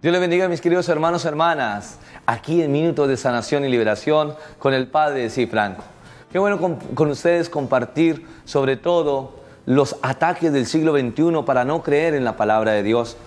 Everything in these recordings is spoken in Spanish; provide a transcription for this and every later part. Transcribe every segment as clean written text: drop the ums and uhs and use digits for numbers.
Dios les bendiga, mis queridos hermanos, hermanas, aquí en Minutos de Sanación y Liberación con el Padre Franco. Qué bueno con ustedes compartir sobre todo los ataques del siglo XXI para no creer en la palabra de Dios.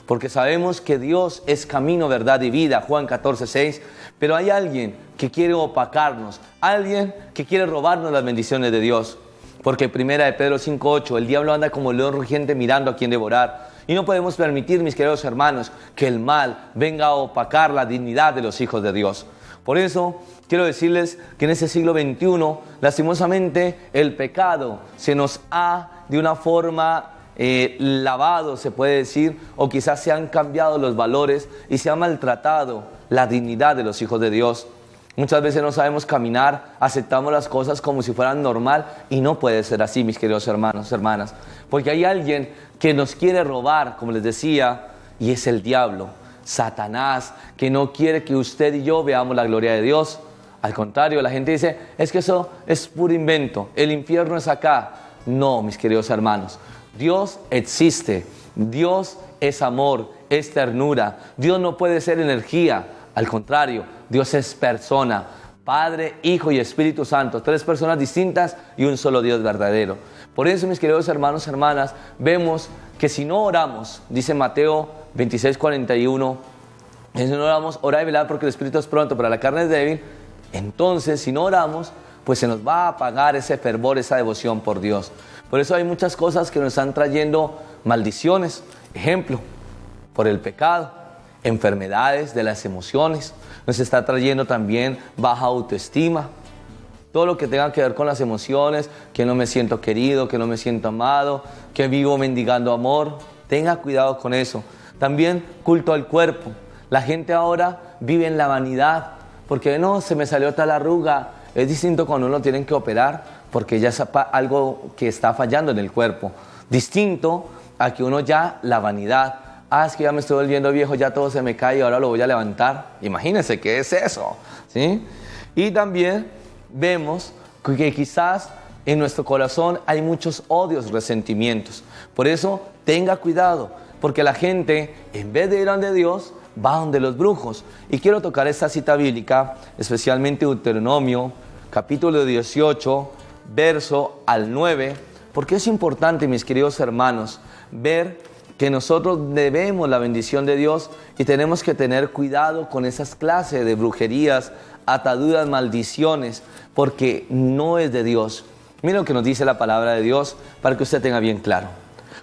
Porque sabemos que Dios es camino, verdad y vida, Juan 14:6, pero hay alguien que quiere opacarnos, alguien que quiere robarnos las bendiciones de Dios. Porque primera de Pedro 5:8, el diablo anda como león rugiente mirando a quien devorar. Y no podemos permitir, mis queridos hermanos, que el mal venga a opacar la dignidad de los hijos de Dios. Por eso quiero decirles que en ese siglo XXI, lastimosamente, el pecado se nos ha de una forma lavado, se puede decir, o quizás se han cambiado los valores y se ha maltratado la dignidad de los hijos de Dios. Muchas veces no sabemos caminar, aceptamos las cosas como si fueran normal y no puede ser así, mis queridos hermanos, hermanas, porque hay alguien que nos quiere robar, como les decía, y es el diablo, Satanás, que no quiere que usted y yo veamos la gloria de Dios. Al contrario, la gente dice, es que eso es puro invento, el infierno es acá. No, mis queridos hermanos, Dios existe, Dios es amor, es ternura, Dios no puede ser energía, al contrario, Dios es persona, Padre, Hijo y Espíritu Santo, tres personas distintas y un solo Dios verdadero. Por eso, mis queridos hermanos, hermanas, vemos que si no oramos, dice Mateo 26:41, si no oramos, orad y velad porque el Espíritu es pronto, pero la carne es débil. Entonces, si no oramos, pues se nos va a apagar ese fervor, esa devoción por Dios. Por eso hay muchas cosas que nos están trayendo maldiciones. Ejemplo, por el pecado, enfermedades de las emociones. Nos está trayendo también baja autoestima. Todo lo que tenga que ver con las emociones, que no me siento querido, que no me siento amado, que vivo mendigando amor. Tenga cuidado con eso. También culto al cuerpo. La gente ahora vive en la vanidad, porque no, se me salió tal arruga. Es distinto cuando uno tiene que operar, porque ya es algo que está fallando en el cuerpo. Distinto a que uno ya la vanidad. Es que ya me estoy volviendo viejo, ya todo se me cae y ahora lo voy a levantar. Imagínense qué es eso, ¿sí? Y también vemos que quizás en nuestro corazón hay muchos odios, resentimientos. Por eso tenga cuidado, porque la gente, en vez de ir a donde Dios, va a donde los brujos. Y quiero tocar esta cita bíblica, especialmente Deuteronomio, capítulo 18, verso al 9, porque es importante, mis queridos hermanos, ver que nosotros debemos la bendición de Dios y tenemos que tener cuidado con esas clases de brujerías, ataduras, maldiciones, porque no es de Dios. Miren lo que nos dice la palabra de Dios para que usted tenga bien claro.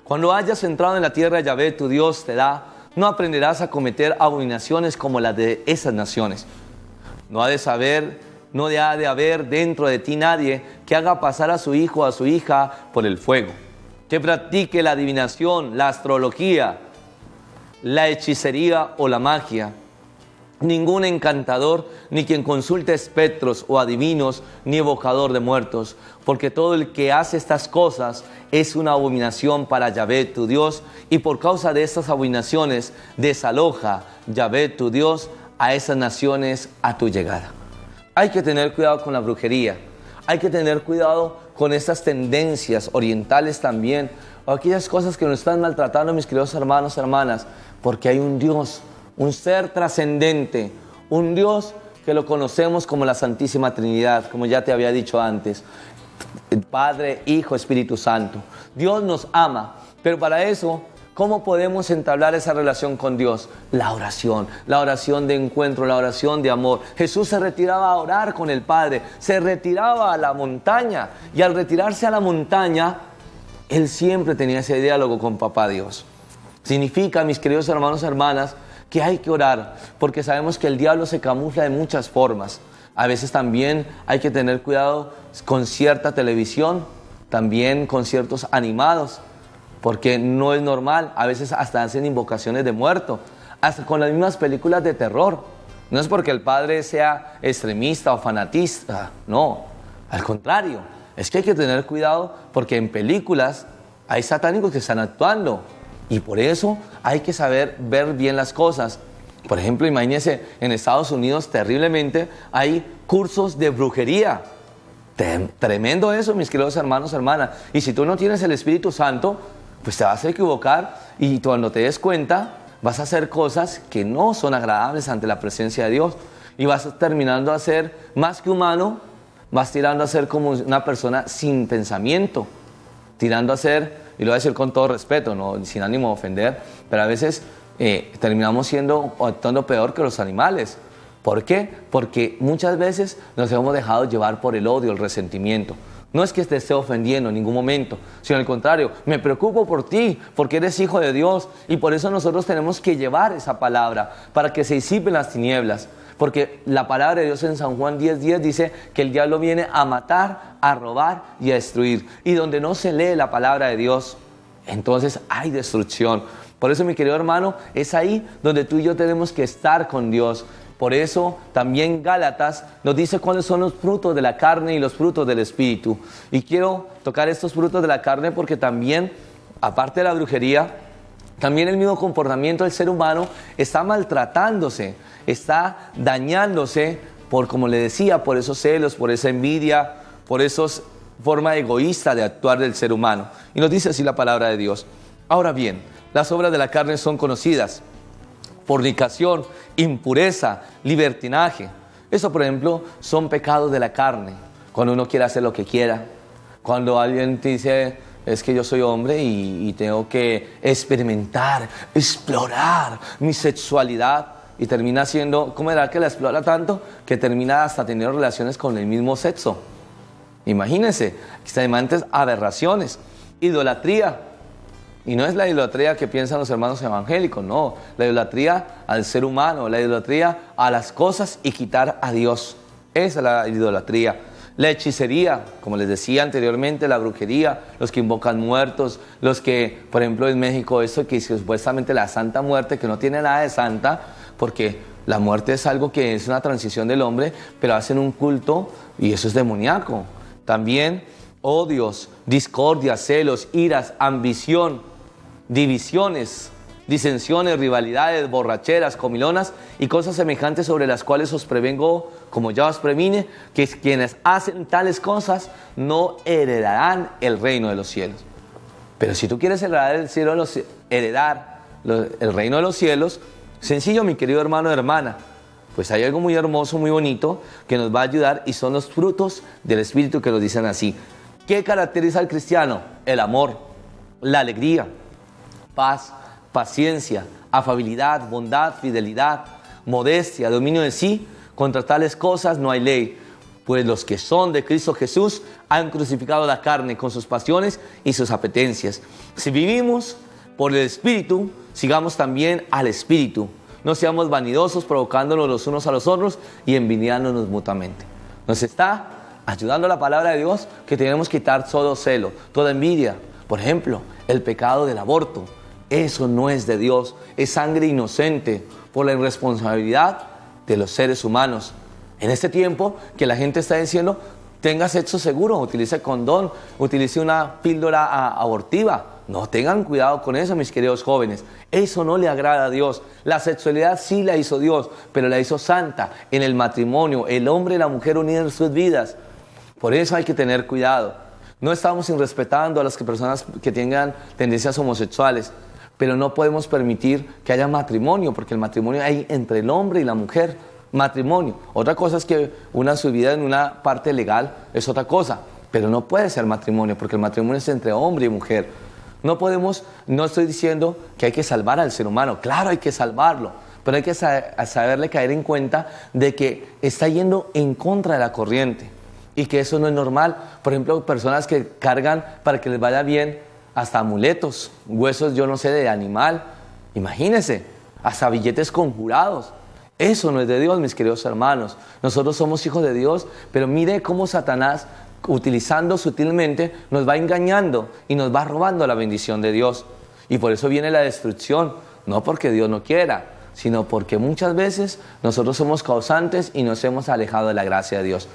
Cuando hayas entrado en la tierra, Yahvé, tu Dios, te da, no aprenderás a cometer abominaciones como las de esas naciones. No ha de haber dentro de ti nadie que haga pasar a su hijo o a su hija por el fuego, que practique la adivinación, la astrología, la hechicería o la magia. Ningún encantador, ni quien consulte espectros o adivinos, ni evocador de muertos, porque todo el que hace estas cosas es una abominación para Yahvé tu Dios, y por causa de estas abominaciones desaloja Yahvé tu Dios a esas naciones a tu llegada. Hay que tener cuidado con la brujería, hay que tener cuidado con estas tendencias orientales también, o aquellas cosas que nos están maltratando, mis queridos hermanos, hermanas, porque hay un Dios, un ser trascendente, un Dios que lo conocemos como la Santísima Trinidad, como ya te había dicho antes, el Padre, Hijo, Espíritu Santo. Dios nos ama, pero para eso, ¿cómo podemos entablar esa relación con Dios? La oración de encuentro, la oración de amor. Jesús se retiraba a orar con el Padre, se retiraba a la montaña, y al retirarse a la montaña, Él siempre tenía ese diálogo con Papá Dios. Significa, mis queridos hermanos y hermanas, que hay que orar, porque sabemos que el diablo se camufla de muchas formas. A veces también hay que tener cuidado con cierta televisión, también con ciertos animados, porque no es normal. A veces hasta hacen invocaciones de muerto, hasta con las mismas películas de terror. No es porque el padre sea extremista o fanatista, no, al contrario, es que hay que tener cuidado porque en películas hay satánicos que están actuando. Y por eso hay que saber ver bien las cosas. Por ejemplo, imagínense, en Estados Unidos terriblemente hay cursos de brujería. Tremendo eso, mis queridos hermanos, hermanas. Y si tú no tienes el Espíritu Santo, pues te vas a equivocar y cuando te des cuenta, vas a hacer cosas que no son agradables ante la presencia de Dios. Y vas terminando a ser más que humano, vas tirando a ser como una persona sin pensamiento, tirando a ser, y lo voy a decir con todo respeto, no, sin ánimo de ofender, pero a veces terminamos siendo o actuando peor que los animales. ¿Por qué? Porque muchas veces nos hemos dejado llevar por el odio, el resentimiento. No es que te esté ofendiendo en ningún momento, sino al contrario, me preocupo por ti, porque eres hijo de Dios, y por eso nosotros tenemos que llevar esa palabra, para que se disipen las tinieblas. Porque la palabra de Dios en San Juan 10:10 dice que el diablo viene a matar, a robar y a destruir. Y donde no se lee la palabra de Dios, entonces hay destrucción. Por eso, mi querido hermano, es ahí donde tú y yo tenemos que estar con Dios. Por eso también Gálatas nos dice cuáles son los frutos de la carne y los frutos del Espíritu. Y quiero tocar estos frutos de la carne porque también, aparte de la brujería, también el mismo comportamiento del ser humano está maltratándose, está dañándose por, como le decía, por esos celos, por esa envidia, por esa forma egoísta de actuar del ser humano. Y nos dice así la palabra de Dios. Ahora bien, las obras de la carne son conocidas: fornicación, impureza, libertinaje. Eso, por ejemplo, son pecados de la carne. Cuando uno quiere hacer lo que quiera, cuando alguien te dice, es que yo soy hombre y tengo que experimentar, explorar mi sexualidad, y termina siendo, ¿cómo era que la explora tanto? Que termina hasta teniendo relaciones con el mismo sexo. Imagínense, semejantes aberraciones. Idolatría. Y no es la idolatría que piensan los hermanos evangélicos, no. La idolatría al ser humano, la idolatría a las cosas y quitar a Dios. Esa es la idolatría. La hechicería, como les decía anteriormente, la brujería, los que invocan muertos, los que, por ejemplo, en México, eso que supuestamente la Santa Muerte, que no tiene nada de santa, porque la muerte es algo que es una transición del hombre, pero hacen un culto y eso es demoníaco. También odios, discordias, celos, iras, ambición, divisiones, disensiones, rivalidades, borracheras, comilonas y cosas semejantes, sobre las cuales os prevengo, como ya os previne, que quienes hacen tales cosas no heredarán el reino de los cielos. Pero si tú quieres heredar el reino de los cielos, sencillo, mi querido hermano o hermana, pues hay algo muy hermoso, muy bonito, que nos va a ayudar, y son los frutos del Espíritu, que nos dicen así. ¿Qué caracteriza al cristiano? El amor, la alegría, paz, paciencia, afabilidad, bondad, fidelidad, modestia, dominio de sí. Contra tales cosas no hay ley, pues los que son de Cristo Jesús han crucificado la carne con sus pasiones y sus apetencias. Si vivimos por el Espíritu, sigamos también al Espíritu. No seamos vanidosos, provocándonos los unos a los otros y envidiándonos mutuamente. Nos está ayudando la palabra de Dios que tenemos que quitar todo celo, toda envidia. Por ejemplo, el pecado del aborto. Eso no es de Dios, es sangre inocente por la irresponsabilidad de los seres humanos. En este tiempo que la gente está diciendo, tenga sexo seguro, utilice condón, utilice una píldora abortiva. No, tengan cuidado con eso, mis queridos jóvenes. Eso no le agrada a Dios. La sexualidad sí la hizo Dios, pero la hizo santa en el matrimonio, el hombre y la mujer unidos en sus vidas. Por eso hay que tener cuidado. No estamos irrespetando a las personas que tengan tendencias homosexuales, pero no podemos permitir que haya matrimonio, porque el matrimonio hay entre el hombre y la mujer. Matrimonio. Otra cosa es que una su vida en una parte legal es otra cosa, pero no puede ser matrimonio, porque el matrimonio es entre hombre y mujer. No podemos, no estoy diciendo que hay que salvar al ser humano, claro hay que salvarlo, pero hay que saberle caer en cuenta de que está yendo en contra de la corriente y que eso no es normal. Por ejemplo, personas que cargan para que les vaya bien hasta amuletos, huesos, yo no sé, de animal, imagínense, hasta billetes conjurados. Eso no es de Dios, mis queridos hermanos. Nosotros somos hijos de Dios, pero mire cómo Satanás, utilizando sutilmente, nos va engañando y nos va robando la bendición de Dios. Y por eso viene la destrucción, no porque Dios no quiera, sino porque muchas veces nosotros somos causantes y nos hemos alejado de la gracia de Dios.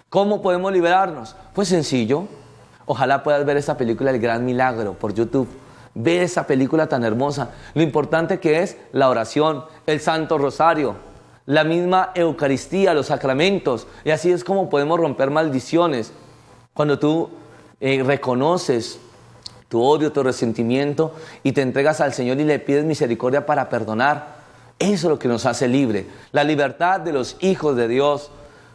¿Cómo podemos liberarnos? Pues sencillo. Ojalá puedas ver esa película El Gran Milagro por YouTube. Ve esa película tan hermosa. Lo importante que es la oración, el Santo Rosario, la misma Eucaristía, los sacramentos. Y así es como podemos romper maldiciones. Cuando tú reconoces tu odio, tu resentimiento, y te entregas al Señor y le pides misericordia para perdonar. Eso es lo que nos hace libres. La libertad de los hijos de Dios,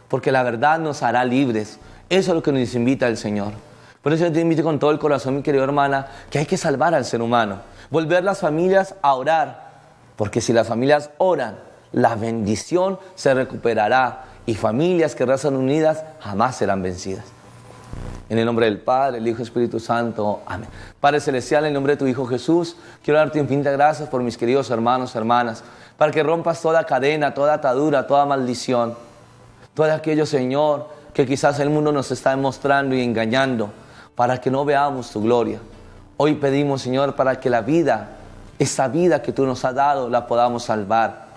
porque la verdad nos hará libres. Eso es lo que nos invita el Señor. Por eso yo te invito con todo el corazón, mi querida hermana, que hay que salvar al ser humano. Volver las familias a orar. Porque si las familias oran, la bendición se recuperará. Y familias que rezan unidas jamás serán vencidas. En el nombre del Padre, el Hijo y el Espíritu Santo. Amén. Padre Celestial, en el nombre de tu Hijo Jesús, quiero darte infinitas gracias por mis queridos hermanos, hermanas, para que rompas toda cadena, toda atadura, toda maldición. Todo aquello, Señor, que quizás el mundo nos está demostrando y engañando, para que no veamos tu gloria. Hoy pedimos, Señor, para que la vida, esa vida que tú nos has dado, la podamos salvar.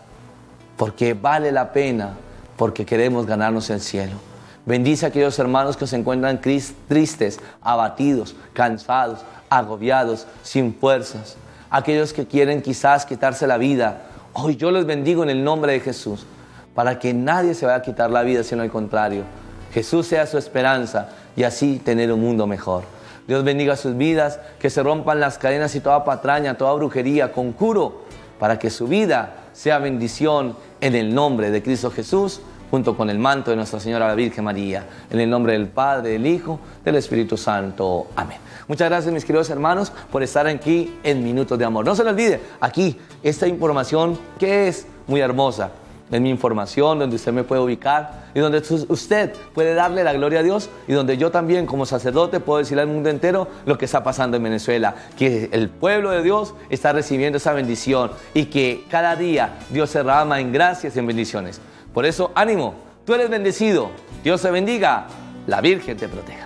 Porque vale la pena, porque queremos ganarnos el cielo. Bendice a aquellos hermanos que se encuentran tristes, abatidos, cansados, agobiados, sin fuerzas. Aquellos que quieren quizás quitarse la vida. Hoy yo les bendigo en el nombre de Jesús, para que nadie se vaya a quitar la vida, sino al contrario. Jesús sea su esperanza y así tener un mundo mejor. Dios bendiga sus vidas, que se rompan las cadenas y toda patraña, toda brujería, conjuro, para que su vida sea bendición en el nombre de Cristo Jesús, junto con el manto de Nuestra Señora la Virgen María, en el nombre del Padre, del Hijo, del Espíritu Santo. Amén. Muchas gracias, mis queridos hermanos, por estar aquí en Minutos de Amor. No se les olvide, aquí, esta información que es muy hermosa. Es mi información donde usted me puede ubicar y donde usted puede darle la gloria a Dios y donde yo también como sacerdote puedo decirle al mundo entero lo que está pasando en Venezuela, que el pueblo de Dios está recibiendo esa bendición y que cada día Dios se derrama en gracias y en bendiciones. Por eso, ánimo, tú eres bendecido, Dios te bendiga, la Virgen te proteja.